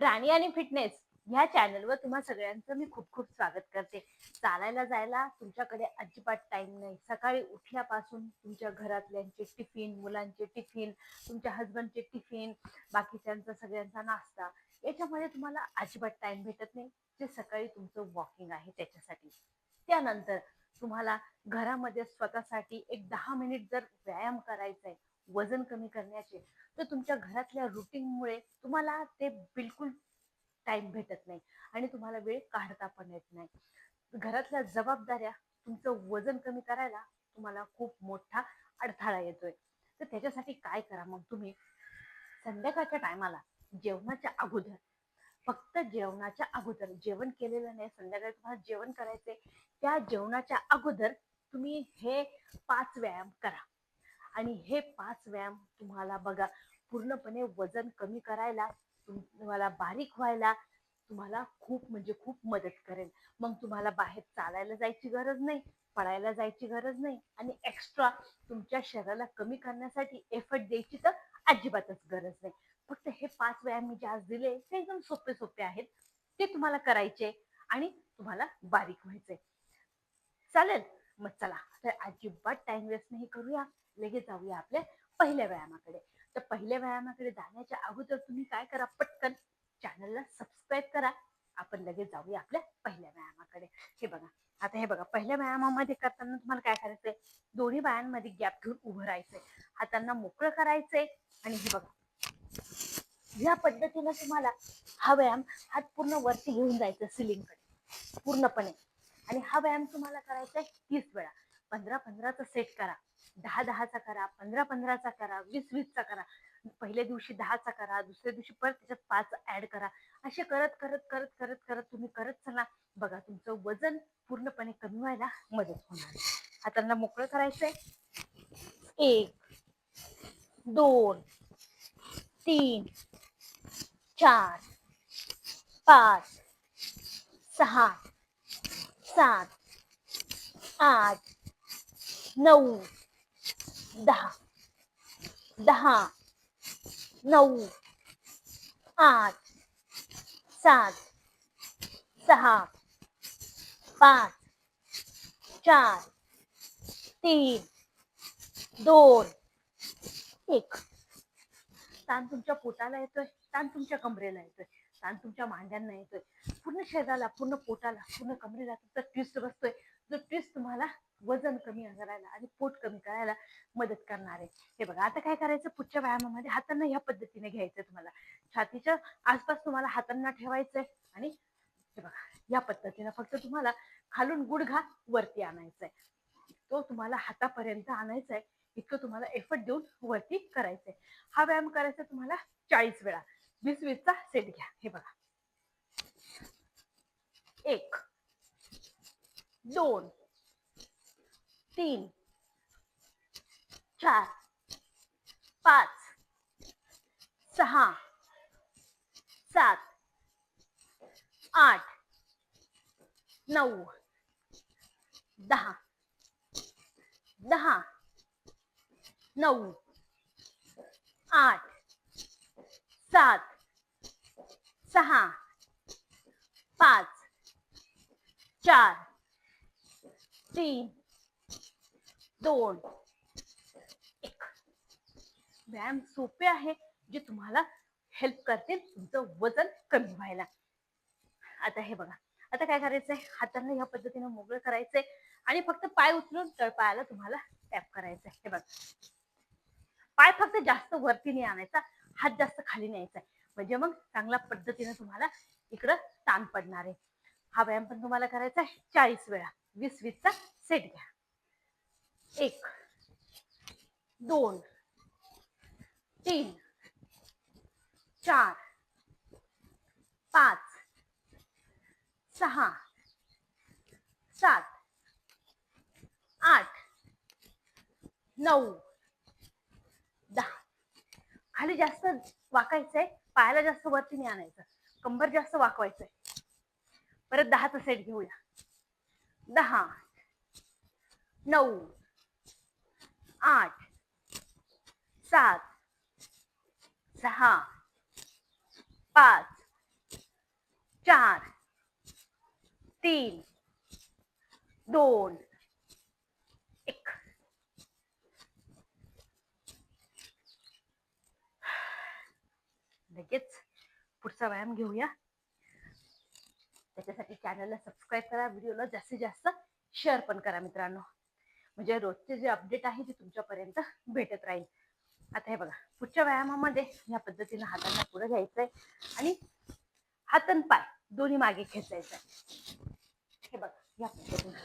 राणी आणि फिटनेस ह्या चॅनलवर तुम्हा सगळ्यांचं मी खूप खूप स्वागत करते. चालायला जायला तुमच्याकडे अजिबात टाइम नाही. सकाळी उठल्यापासून तुमच्या घरातल्यांचे टिफिन, मुलांचे टिफिन, तुमच्या हसबंडचे टिफिन, बाकीच्यांचा सगळ्यांचा नाश्ता, याच्यामध्ये तुम्हाला अजिबात टाइम भेटत नाही. जे सकाळी तुमचं वॉकिंग आहे त्याच्यासाठी. त्यानंतर तुम्हाला घरामध्ये स्वतःसाठी एक 10 मिनिट जर व्यायाम करायचा आहे, वजन कमी करण्याचे, तर तुमच्या घरातल्या रुटीनमुळे तुम्हाला ते बिलकुल टाइम भेटत नाही आणि तुम्हाला वेळ काढता पण येत नाही. घरातल्या जबाबदाऱ्या तुमचं वजन कमी करायला तुम्हाला खूप मोठा अडथळा येतोय. तर त्याच्यासाठी काय करा, मग तुम्ही संध्याकाळच्या टायमाला जेवणाच्या अगोदर, फक्त जेवणाच्या अगोदर, जेवण केलेलं नाही, संध्याकाळी तुम्हाला जेवण करायचंय, त्या जेवणाच्या अगोदर तुम्ही हे 5 व्यायाम करा. आणि हे 5 व्यायाम तुम्हाला बघा पूर्णपणे वजन कमी करायला, तुम्हाला बारीक व्हायला तुम्हाला खूप म्हणजे खूप मदत करेल. मग तुम्हाला बाहेर चालायला जायची गरज नाही, पळायला जायची गरज नाही आणि एक्स्ट्रा तुमच्या शरीराला कमी करण्यासाठी एफर्ट द्यायची तर अजिबातच गरज नाही. फक्त हे 5 व्यायाम मी जे आज दिले ते एकदम सोपे सोपे आहेत. ते तुम्हाला करायचे आणि तुम्हाला बारीक व्हायचंय. चालेल? मग चला, तर अजिबात टाइम वेस्ट नाही करूया, लगेच जाऊया आपल्या पहिल्या व्यायामाकडे. तर पहिल्या व्यायामाकडे जाण्याच्या अगोदर तुम्ही काय करा, पटकन चॅनलला सबस्क्राईब करा. आपण लगेच जाऊया आपल्या पहिल्या व्यायामाकडे. हे बघा, आता हे बघा, पहिल्या व्यायामामध्ये करताना तुम्हाला काय करायचंय, दोन्ही पायांमध्ये गॅप घेऊन उभं राहायचंय, हातांना मोकळं करायचंय आणि हे बघा, या पद्धतीनं तुम्हाला हा व्यायाम हात पूर्ण वरती घेऊन जायचं सिलिंगकडे पूर्णपणे. आणि हा व्यायाम तुम्हाला करायचा आहे 30 वेळा. 15-15चा सेट करा, 10-10चा करा, 15-15चा करा, 20-20चा करा. पहिल्या दिवशी 10चा करा, दुसऱ्या दिवशी परत त्याच्यात 5 ऍड करा. असे करत करत करत करत करत तुम्ही करत चला. बघा, तुमचं वजन पूर्णपणे कमी व्हायला मदत होणार. हातांना मोकळं करायचंय. 1, 2, 3, 4, 5, 6, 7, 8, 9, 10, 10, 9, 8, 7, 6, 5, 4, 3, 2, 1. ताण तुमच्या पोटाला येतोय, ताण तुमच्या कमरेला येतोय, ताण तुमच्या मांड्यांना येतोय, पूर्ण शरीराला, पूर्ण पोटाला, पूर्ण कमरेला तुमचा ट्विस्ट बसतोय. जो ट्विस्ट तुम्हाला वजन कमी करायला आणि पोट कमी करायला मदत करणार आहे. हे बघा, आता काय करायचं, पुढच्या व्यायामामध्ये हातांना ह्या पद्धतीने घ्यायचं. तुम्हाला छातीच्या आसपास तुम्हाला हातांना ठेवायचंय आणि हे बघा, या पद्धतीनं फक्त तुम्हाला खालून गुडघा वरती आणायचा आहे. तो तुम्हाला हातापर्यंत आणायचा आहे, इतकं तुम्हाला एफर्ट देऊन वरती करायचंय. हा व्यायाम करायचा तुम्हाला 40 वेळा. 20-20चा सेट घ्या. हे बघा, 1, 2, 3, 4, 5, 6, 7, 8, 9, 10, 10, 9, 8, 7, 6, 5, 4, 3, 2, 1. व्यायाम सोपे आहे, जे तुम्हाला हेल्प करतील तुमचं वजन कमी व्हायला. आता हे बघा, आता काय करायचंय, हातांना ह्या पद्धतीने मोकळं करायचंय आणि फक्त पाय उचलून तळपायाला तुम्हाला टॅप करायचंय. हे बघा, पाय फक्त जास्त वरती नाही आणायचा, हात जास्त खाली न्यायचा, म्हणजे मग चांगल्या पद्धतीने तुम्हाला इकडं ताण पडणार आहे. हा व्यायाम पण तुम्हाला करायचा आहे 40 वेळा. 20-20चा सेट घ्या. 1, 2, 3, 4, 5, 6, 7, 8, 9, 10. खाली जास्त वाकायचंय, पायाला जास्त वरती नाही आणायचं, कंबर जास्त वाकवायचंय. परत 10चा सेट घेऊया. 10, 9, 8, 7, 6, 5, 4 3 2 1. लगेच पुढचा व्यायाम घेऊया. त्याच्यासाठी चॅनलला सबस्क्राईब करा, व्हिडिओला जास्तीत जास्त शेअर पण करा मित्रांनो, म्हणजे रोजचे जे अपडेट आहे ते तुमच्यापर्यंत भेटत राहील. आता हे बघा, पुढच्या व्यायामामध्ये या पद्धतीने हातांना पुढे घ्यायचंय आणि हात आणि पाय दोन्ही मागे खेचायचं. हे बघा या पद्धतीने.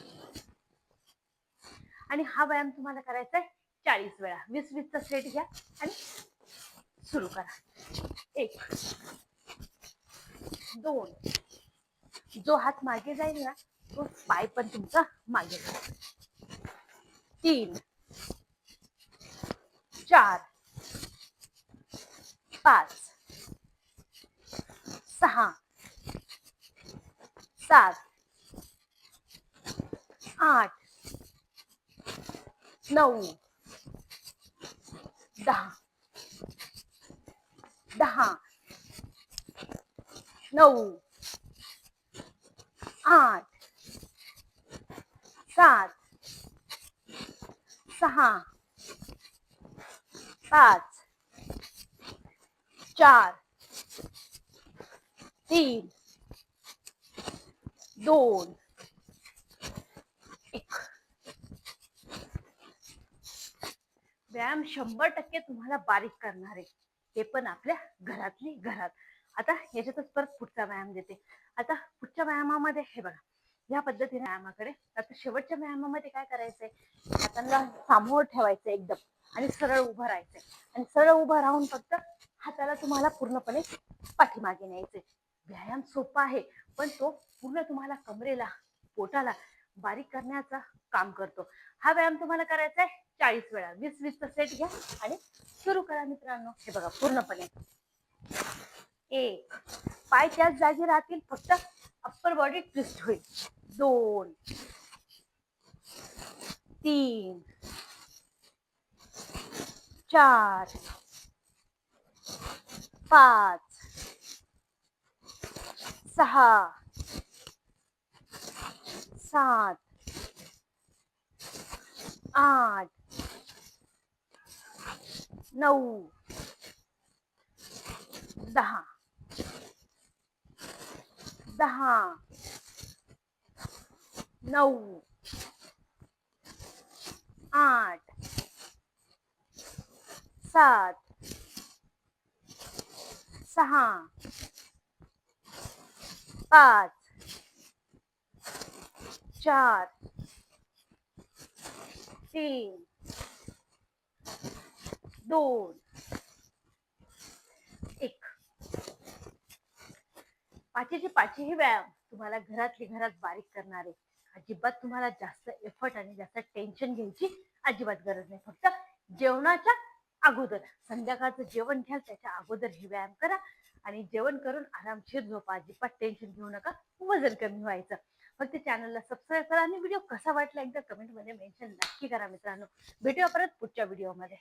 आणि हा व्यायाम तुम्हाला करायचा आहे 40 वेळा. 20-20चा सेट घ्या आणि सुरू करा. 1 2. जो हात मागे जाईल ना तो पाय पण तुमचा मागे जाईल. 3 4 5 6 7 8 9 10 10 9 8 7 6 5 4 3 2 1. व्यायाम 100% तुम्हाला बारीक करणार आहे, ते पण आपल्या घरातली घरात. आता याच्यातच परत पुढचा व्यायाम देते. आता पुढच्या व्यायामामध्ये हे बघा या पद्धतीने व्यायामाकडे. आता शेवटच्या व्यायामामध्ये काय करायचंय, हातांना सामोर ठेवायचं एकदम आणि सरळ उभं राहायचंय. आणि सरळ उभं राहून फक्त हाताला तुम्हाला पूर्णपणे पाठीमागे न्यायचे. व्यायाम सोपा आहे पण तो पूर्ण तुम्हाला कमरेला, पोटाला बारीक करण्याचा काम करतो. हा व्यायाम तुम्हाला करायचा आहे 40 वेळा. 20-20चा सेट घ्या आणि सुरू करा मित्रांनो. हे बघा पूर्णपणे. 1 पाय त्याच जागी राहतील, फक्त अप्पर बॉडी ट्विस्ट होईल. 2 3 4 5 6 7 8 9 10 10 9 8 7 6 5 4 3 2 1. पाचीचे पाचही व्यायाम तुम्हाला घरातली घरात बारीक करणारे. अजिबात तुम्हाला जास्त एफर्ट आणि जास्त टेन्शन घ्यायची अजिबात गरज नाही. फक्त जेवणाच्या अगोदर, संध्याकाळचं जेवण घ्याल त्याच्या अगोदर हे व्यायाम करा आणि जेवण करून आरामशीर झोपा. अजिबात टेन्शन घेऊ नका, वजन कमी व्हायचं. फक्त चॅनलला सबस्क्राईब करा आणि व्हिडिओ कसा वाटला एकदा कमेंटमध्ये मेन्शन नक्की करा मित्रांनो. भेटूया परत पुढच्या व्हिडिओमध्ये.